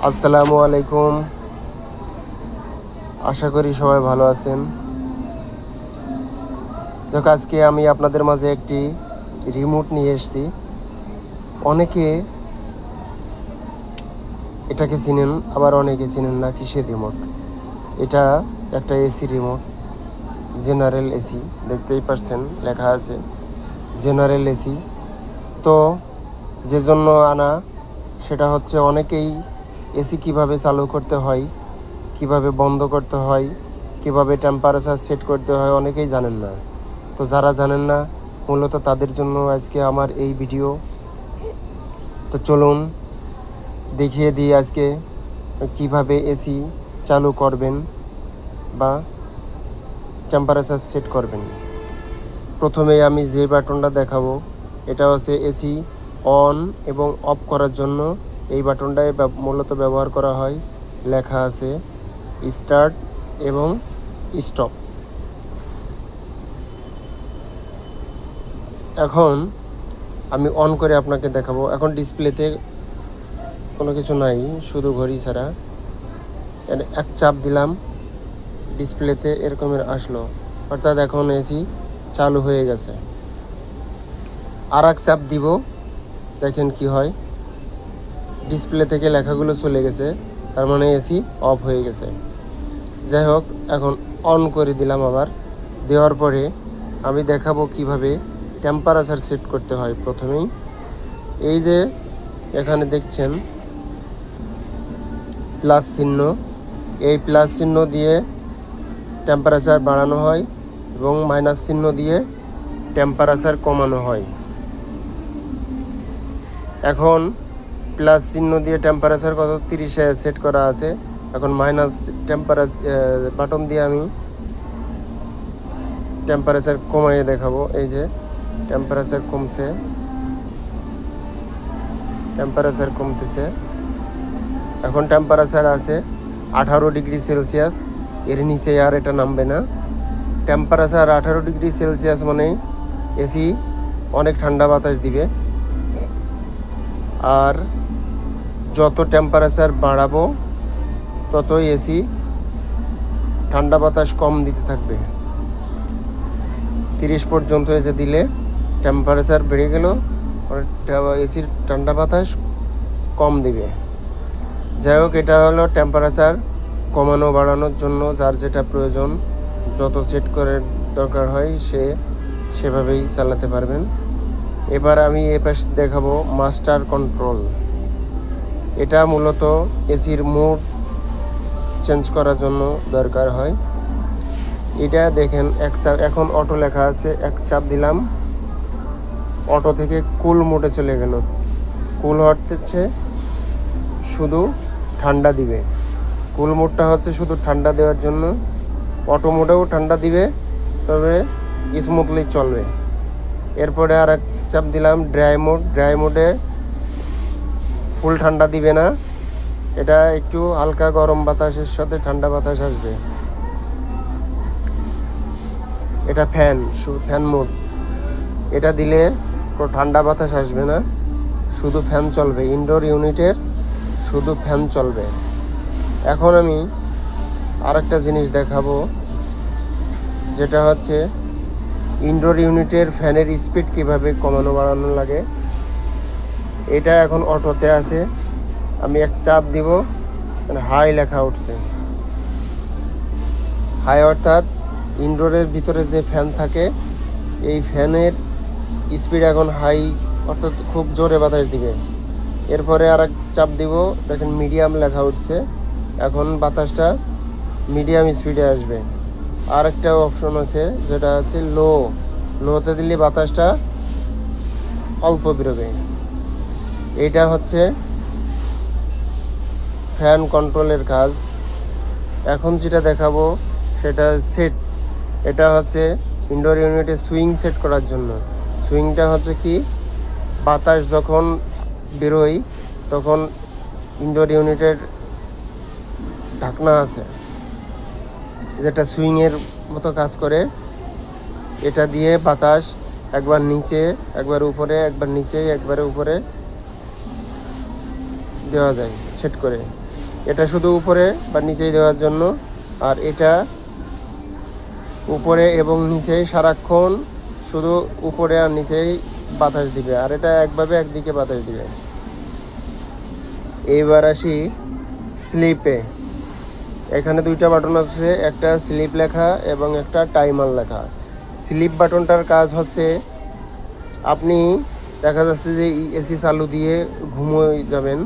আসসালামু আলাইকুম। আশা করি সবাই ভালো আছেন। যাক, আজকে আমি আপনাদের মাঝে একটি রিমোট নিয়ে এসেছি। অনেকে এটাকে চিনেন, আবার অনেকে চিনেন না। কিসের রিমোট? এটা একটা এসি রিমোট, জেনারেল এসি। দেখতেই পাচ্ছেন লেখা আছে জেনারেল এসি। তো যে জন্য আনা, সেটা হচ্ছে অনেকেই এসি কিভাবে চালু করতে হয়, কিভাবে বন্ধ করতে হয়, কিভাবে টেম্পারেচার সেট করতে হয় অনেকেই জানেন না। তো যারা জানেন না, মূলত তাদের জন্য আজকে আমার এই ভিডিও। তো চলুন দেখিয়ে দিই আজকে কিভাবে এসি চালু করবেন বা টেম্পারেচার সেট করবেন। প্রথমে আমি যে বাটনটা দেখাবো, এটা হচ্ছে এসি অন এবং অফ করার জন্য এই বাটনটাই মূলত ব্যবহার করা হয়। লেখা আছে স্টার্ট এবং স্টপ। এখন আমি অন করে আপনাকে দেখাবো। এখন ডিসপ্লেতে কোনো কিছু নাই, শুধু ঘড়ি ছাড়া। এক চাপ দিলাম, ডিসপ্লেতে এরকমের আসলো, অর্থাৎ এখন এসি চালু হয়ে গেছে। আর এক চাপ দিব, দেখেন কি হয়। ডিসপ্লে থেকে লেখাগুলো চলে গেছে, তার মানে এসি অফ হয়ে গেছে। যাই হোক, এখন অন করে দিলাম। আবার দেওয়ার পরে আমি দেখাবো কিভাবে টেম্পারেচার সেট করতে হয়। প্রথমেই এই যে এখানে দেখছেন প্লাস চিহ্ন, এই প্লাস চিহ্ন দিয়ে টেম্পারেচার বাড়ানো হয় এবং মাইনাস চিহ্ন দিয়ে টেম্পারেচার কমানো হয়। এখন প্লাস চিহ্ন দিয়ে টেম্পারেচার কত 30-এ সেট করা আছে। এখন মাইনাস বাটন দিয়ে আমি টেম্পারেচার কমাইয়ে দেখাবো। এই যে টেম্পারেচার কমছে, টেম্পারেচার কমতেছে। এখন টেম্পারেচার আছে 18 ডিগ্রি সেলসিয়াস, এর নিচে আর এটা নামবে না। টেম্পারেচার 18 ডিগ্রি সেলসিয়াস মানে এসি অনেক ঠান্ডা বাতাস দিবে। আর যত টেম্পারেচার বাড়াবো ততই এসি ঠান্ডা বাতাস কম দিতে থাকবে। 30 পর্যন্ত এসে দিলে টেম্পারেচার বেড়ে গেল, এসির ঠান্ডা বাতাস কম দিবে। যাই হোক, এটা হলো টেম্পারেচার কমানো বাড়ানোর জন্য যার যেটা প্রয়োজন, যত সেট করে দরকার হয় সেভাবেই চালাতে পারবেন। এবার আমি এ পাশে দেখাবো মাস্টার কন্ট্রোল। এটা মূলত এসির মোড চেঞ্জ করার জন্য দরকার হয়। এটা দেখেন এখন অটো লেখা আছে, এক চাপ দিলাম, অটো থেকে কুল মোডে চলে গেল। কুল হচ্ছে শুধু ঠান্ডা দিবে। কুল মোডটা হচ্ছে শুধু ঠান্ডা দেওয়ার জন্য। অটো মোডেও ঠান্ডা দিবে, তবে স্মুথলি চলবে। এরপরে আর এক চাপ দিলাম ড্রাই মোড। ড্রাই মোডে ফুল ঠান্ডা দিবে না, এটা একটু হালকা গরম বাতাসের সাথে ঠান্ডা বাতাস আসবে। এটা ফ্যান মোড। এটা দিলে ঠান্ডা বাতাস আসবে না, শুধু ফ্যান চলবে। ইনডোর ইউনিটের শুধু ফ্যান চলবে। এখন আমি আরেকটা জিনিস দেখাবো, যেটা হচ্ছে ইনডোর ইউনিটের ফ্যানের স্পিড কিভাবে কমানো বাড়ানো লাগে। এটা এখন অটোতে আছে, আমি এক চাপ দিব, হাই লেখা উঠছে। হাই অর্থাৎ ইনডোরের ভিতরে যে ফ্যান থাকে, এই ফ্যানের স্পিড এখন হাই, অর্থাৎ খুব জোরে বাতাস দিবে। এরপরে আর এক চাপ দিব, দেখেন মিডিয়াম লেখা উঠছে। এখন বাতাসটা মিডিয়াম স্পিডে আসবে। আর একটা অপশন আছে যেটা আছে লোতে দিলে বাতাসটা অল্প বেরোবে। এইটা হচ্ছে ফ্যান কন্ট্রোলের কাজ। এখন যেটা দেখাবো সেটা সেট। এটা হচ্ছে ইনডোর ইউনিটে সুইং সেট করার জন্য। সুইংটা হচ্ছে কি, বাতাস যখন বেরোয় তখন ইনডোর ইউনিটের ঢাকনা আছে যেটা সুইংয়ের মতো কাজ করে। এটা দিয়ে বাতাস একবার নিচে, একবার উপরে, একবার নিচে, একবারে উপরে দেওয়া যায় সেট করে। এটা শুধু উপরে বা নিচেই দেওয়ার জন্য, আর এটা উপরে এবং নিচেই সারাক্ষণ শুধু উপরে আর নিচেই বাতাস দিবে, আর এটা একভাবে একদিকে বাতাস দিবে। এইবার আসি স্লিপে। এখানে দুইটা বাটন আছে, একটা স্লিপ লেখা এবং একটা টাইমার লেখা। স্লিপ বাটনটার কাজ হচ্ছে, আপনি দেখা যাচ্ছে যে এসি চালু দিয়ে ঘুমিয়ে যাবেন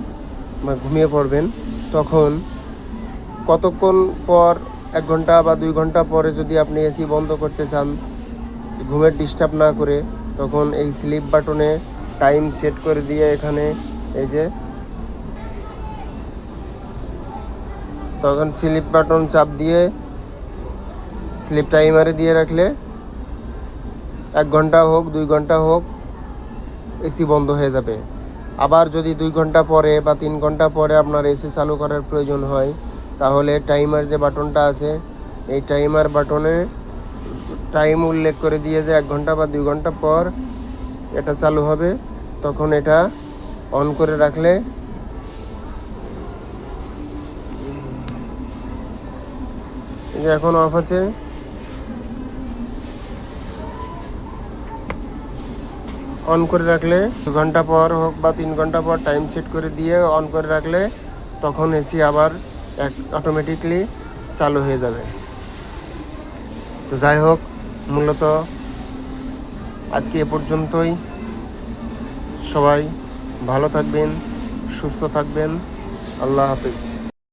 বা ঘুমিয়ে পড়বেন, তখন কতক্ষণ পর 1 ঘন্টা বা 2 ঘন্টা পরে যদি আপনি এসি বন্ধ করতে চান ঘুমের ডিস্টার্ব না করে, তখন এই স্লিপ বাটনে টাইম সেট করে দিয়ে এখানে এই যে তখন স্লিপ বাটন চাপ দিয়ে স্লিপ টাইমারে দিয়ে রাখলে 1 ঘন্টা হোক 2 ঘন্টা হোক এসি বন্ধ হয়ে যাবে। আবার যদি 2 ঘন্টা পরে বা 3 ঘন্টা পরে আপনার এসি চালু করার প্রয়োজন হয়, তাহলে টাইমার যে বাটনটা আছে এই টাইমার বাটনে টাইম উল্লেখ করে দিয়ে যে 1 ঘন্টা বা 2 ঘন্টা পর এটা চালু হবে, তখন এটা অন করে রাখলে এই যে এখন অফ আছে, অন করে রাখলে 2 ঘন্টা পর হোক বা 3 ঘন্টা পর টাইম সেট করে দিয়ে অন করে রাখলে তখন এসি আবার অটোমেটিকলি চালু হয়ে যাবে। তো যাই হোক, মূলত আজকে এ পর্যন্তই। সবাই ভালো থাকবেন, সুস্থ থাকবেন। আল্লাহ হাফেজ।